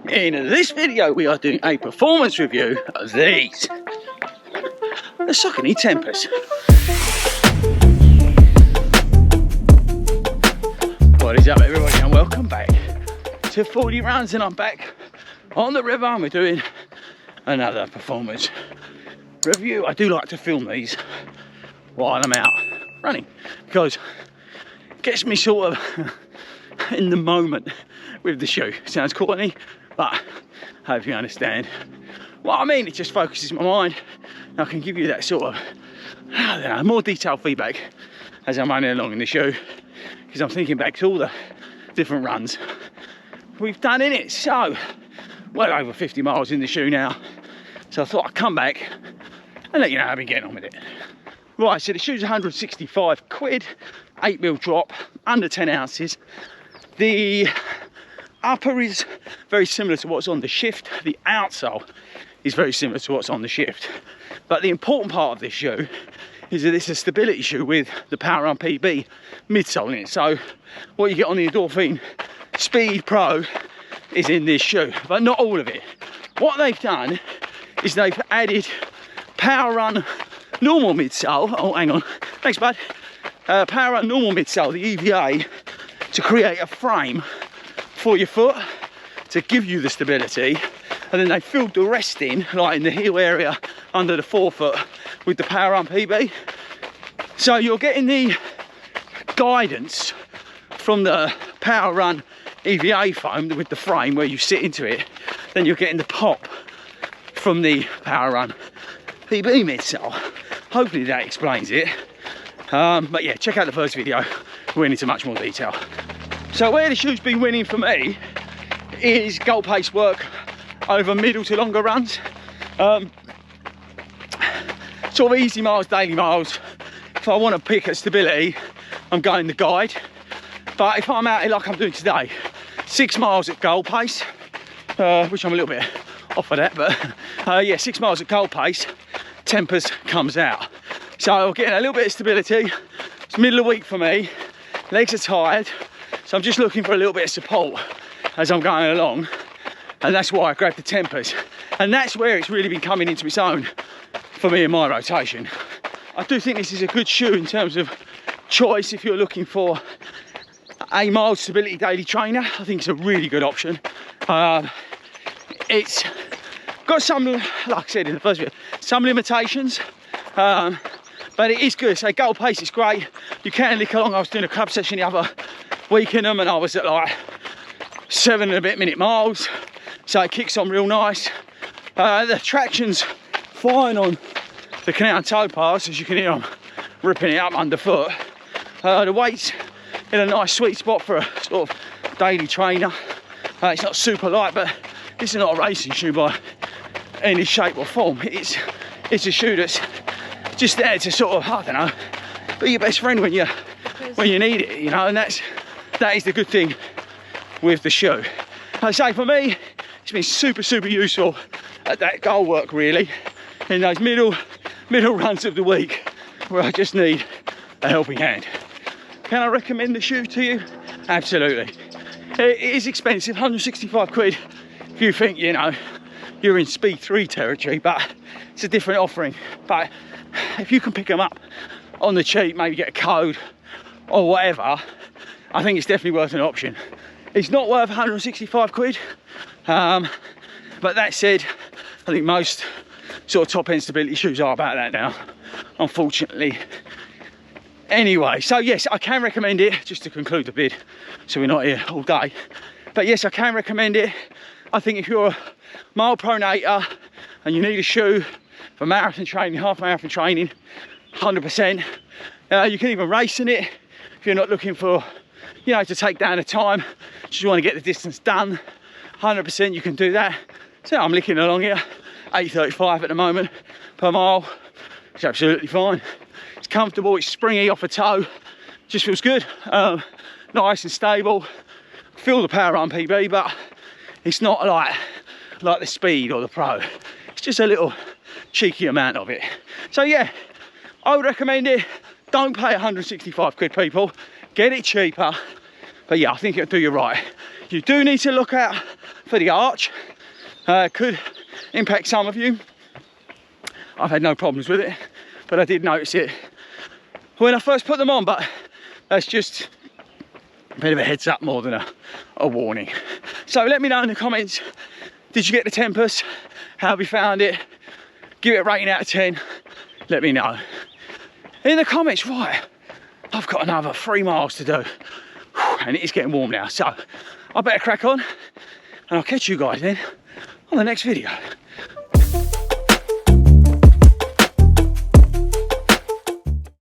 In this video we are doing a performance review of these, the Saucony Tempus. What is up everybody and welcome back to 40 Runs, and I'm back on the river and we're doing another performance review. I do like to film these while I'm out running because it gets me sort of in the moment with the shoe. Sounds corny, but I hope you understand what I mean. It just focuses my mind. I can give you that sort of, I don't know, more detailed feedback as I'm running along in the shoe, because I'm thinking back to all the different runs we've done in it. So, well over 50 miles in the shoe now. So I thought I'd come back and let you know how I've been getting on with it. Right, so the shoe's 165 quid, 8mm drop, under 10 ounces. The upper is very similar to what's on the Shift. The outsole is very similar to what's on the Shift. But the important part of this shoe is that it's a stability shoe with the Power Run PB midsole in it. So what you get on the Endorphin Speed Pro is in this shoe, but not all of it. What they've done is they've added Power Run normal midsole. Oh, hang on. Thanks, bud. Power Run normal midsole, the EVA, to create a frame for your foot to give you the stability, and then they filled the rest in, like in the heel area under the forefoot, with the Power Run PB. So you're getting the guidance from the Power Run EVA foam with the frame where you sit into it, then you're getting the pop from the Power Run PB midsole. Hopefully that explains it. But yeah, check out the first video. We're into much more detail. So where the shoe's been winning for me is goal pace work over middle to longer runs. Sort of easy miles, daily miles. If I want to pick at stability, I'm going the guide. But if I'm out here like I'm doing today, 6 miles at goal pace, which I'm a little bit off of that, but yeah, 6 miles at goal pace, Tempus comes out. So I'm getting a little bit of stability. It's middle of the week for me, legs are tired, so I'm just looking for a little bit of support as I'm going along, and that's why I grabbed the Tempus. And that's where it's really been coming into its own for me in my rotation. I do think this is a good shoe in terms of choice if you're looking for a mild stability daily trainer. I think it's a really good option. It's got some, like I said in the first video, some limitations, but it is good. So goal pace is great. You can lick along. I was doing a club session the other week in them and I was at like 7 and a bit minute miles. So it kicks on real nice. The traction's fine on the canal toe pass, as you can hear I'm ripping it up underfoot. The weight's in a nice sweet spot for a sort of daily trainer. It's not super light, but this is not a racing shoe by any shape or form. It's a shoe that's just there to sort of, I don't know, be your best friend when you need it, you know, and that is the good thing with the shoe. I say for me, it's been super useful at that goal work really, in those middle runs of the week where I just need a helping hand. Can I recommend the shoe to you? Absolutely. It is expensive, 165 quid if you think, you know, you're in Speed 3 territory, but it's a different offering. But if you can pick them up on the cheap, maybe get a code or whatever, I think it's definitely worth an option. It's not worth 165 quid, but that said, I think most sort of top end stability shoes are about that now, unfortunately. Anyway, so yes, I can recommend it, just to conclude the bid, so we're not here all day. But yes, I can recommend it. I think if you're a mile pronator and you need a shoe for marathon training, half marathon training, 100%. You can even race in it if you're not looking for, you know, to take down the time, just want to get the distance done, 100% you can do that. So I'm licking along here, 8:35 at the moment per mile. It's absolutely fine. It's comfortable, it's springy off a toe, just feels good. Nice and stable. Feel the Power Run PB, but it's not like the Speed or the Pro. It's just a little cheeky amount of it. So yeah, I would recommend it. Don't pay 165 quid, people. Get it cheaper. But yeah, I think it'll do you right. You do need to look out for the arch. Could impact some of you. I've had no problems with it, but I did notice it when I first put them on, but that's just a bit of a heads up more than a warning. So let me know in the comments, did you get the Tempus? How have you found it? Give it a rating out of 10. Let me know in the comments. Right, I've got another 3 miles to do, and it is getting warm now, so I better crack on, and I'll catch you guys then on the next video.